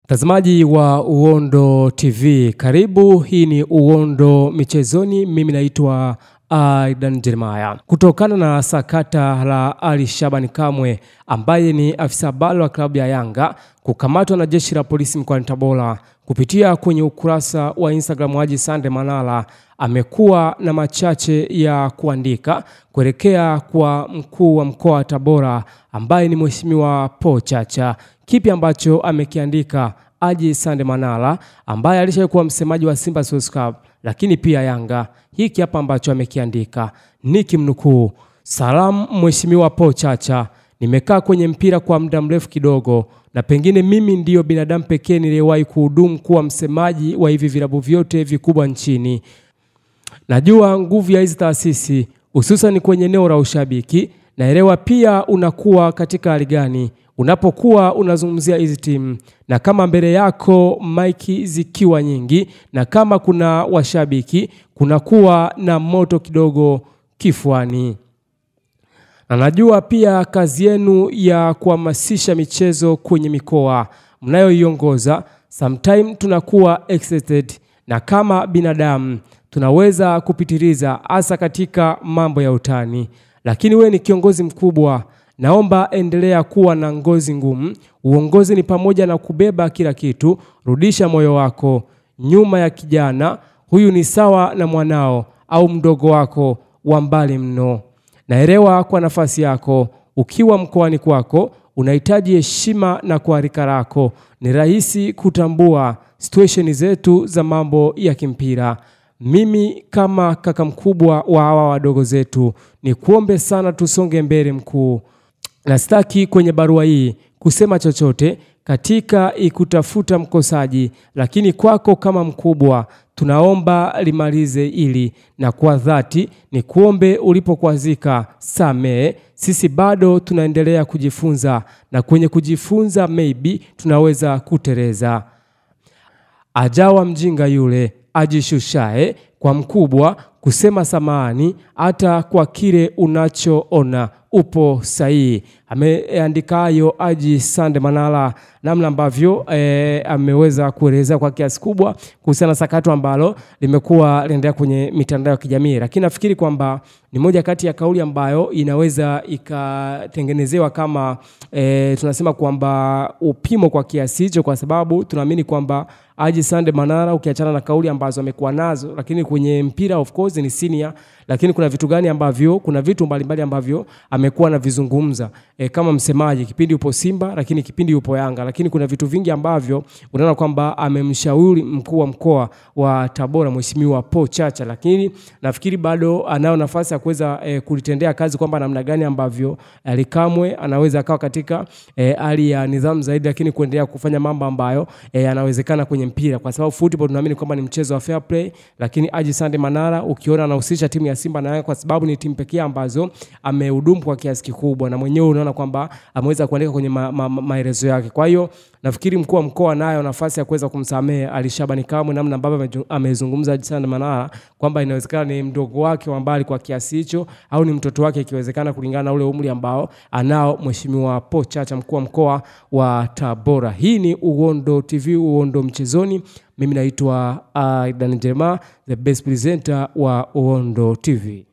Mtazamaji wa Uondo TV, karibu. Hii ni Uondo Michezoni. Mimi naitwa Aidan Jeremiah. Kutokana na sakata la Ali Shabani Kamwe ambaye ni afisa habari wa klabu ya Yanga kukamatwa na jeshi la polisi mkoani Tabora, kupitia kwenye ukurasa wa Instagram Haji Sande Manara amekuwa na machache ya kuandika kuelekea kwa mkuu wa mkoa wa Tabora ambaye ni Mheshimiwa Paul Chacha. Kipi ambacho amekiandika Haji Sande Manara ambaye alishakuwa msemaji wa Simba Sports Club lakini pia Yanga? Hiki hapa ambacho amekiandika, nikimnukuu: "Salamu Mheshimiwa Paul Chacha, nimekaa kwenye mpira kwa muda mrefu kidogo na pengine mimi ndiyo binadamu pekee niliyewahi kuhudumu kuwa msemaji wa hivi vilabu vyote vikubwa nchini. Najua nguvu ya hizi taasisi hususan kwenye eneo la ushabiki. Naelewa pia unakuwa katika hali gani unapokuwa unazungumzia hizi timu, na kama mbele yako maiki zikiwa nyingi na kama kuna washabiki kunakuwa na moto kidogo kifuani. Na najua pia kazi yenu ya kuhamasisha michezo kwenye mikoa mnayoiongoza, sometime tunakuwa excited na kama binadamu tunaweza kupitiliza hasa katika mambo ya utani, lakini we ni kiongozi mkubwa. Naomba endelea kuwa na ngozi ngumu. Uongozi ni pamoja na kubeba kila kitu. Rudisha moyo wako nyuma ya kijana huyu, ni sawa na mwanao au mdogo wako wa mbali mno. Naelewa kwa nafasi yako ukiwa mkoani kwako unahitaji heshima na kwa rika lako ni rahisi kutambua situation zetu za mambo ya kimpira. Mimi kama kaka mkubwa wa hawa wadogo zetu ni kuombe sana tusonge mbele mkuu. Na sitaki kwenye barua hii kusema chochote katika ikutafuta mkosaji, lakini kwako kama mkubwa tunaomba limalize ili, na kwa dhati ni kuombe ulipokwazika samee. Sisi bado tunaendelea kujifunza na kwenye kujifunza maybe tunaweza kuteleza. Ajawa mjinga yule ajishushae kwa mkubwa kusema samahani hata kwa kile unachoona upo sahihi." Ameandika hayo Haji Sande Manara, namna ambavyo ameweza kueleza kwa kiasi kubwa kuhusiana na sakato ambalo limekuwa linaendelea kwenye mitandao ya kijamii. Lakini nafikiri kwamba ni moja kati ya kauli ambayo inaweza ikatengenezewa kama tunasema kwamba upimo kwa kiasi hicho, kwa sababu tunaamini kwamba Haji Sande Manara ukiachana na kauli ambazo amekuwa nazo, lakini kwenye mpira of course ni senior, lakini kuna vitu gani ambavyo, kuna vitu mbalimbali ambavyo amekuwa na vizungumza kama msemaji kipindi upo Simba lakini kipindi upo Yanga. Lakini kuna vitu vingi ambavyo unaona kwamba amemshauri mkuu wa mkoa wa Tabora Mheshimiwa Paul Chacha, lakini nafikiri bado anao nafasi ya kuweza kulitendea kazi kwamba namna gani ambavyo Ali Kamwe anaweza akawa katika hali ya nidhamu zaidi, lakini kuendelea kufanya mambo ambayo yanawezekana kwenye mpira, kwa sababu football tunaamini kwamba ni mchezo wa fair play. Lakini Haji Sande Manara ukiona anahusisha timu ya Simba na Yanga kwa sababu ni timu pekee ambazo amehudumu kwa kiasi kikubwa, na mwenyewe unaona kwamba ameweza kuandika kwenye maelezo yake. Kwa hiyo nafikiri mkuu wa mkoa nayo nafasi ya kuweza kumsamehe Ali Shabani Kamwe, namna ambavyo amezungumza Haji Sande Manara kwamba inawezekana ni mdogo wake wa mbali kwa kiasi hicho au ni mtoto wake ikiwezekana, kulingana na ule umri ambao anao Mheshimiwa Paul Chacha, mkuu wa mkoa wa Tabora. Hii ni Uondo TV, Uondo Mchezoni. Mimi naitwa Aidan Jeremiah, the best presenter wa Uondo TV.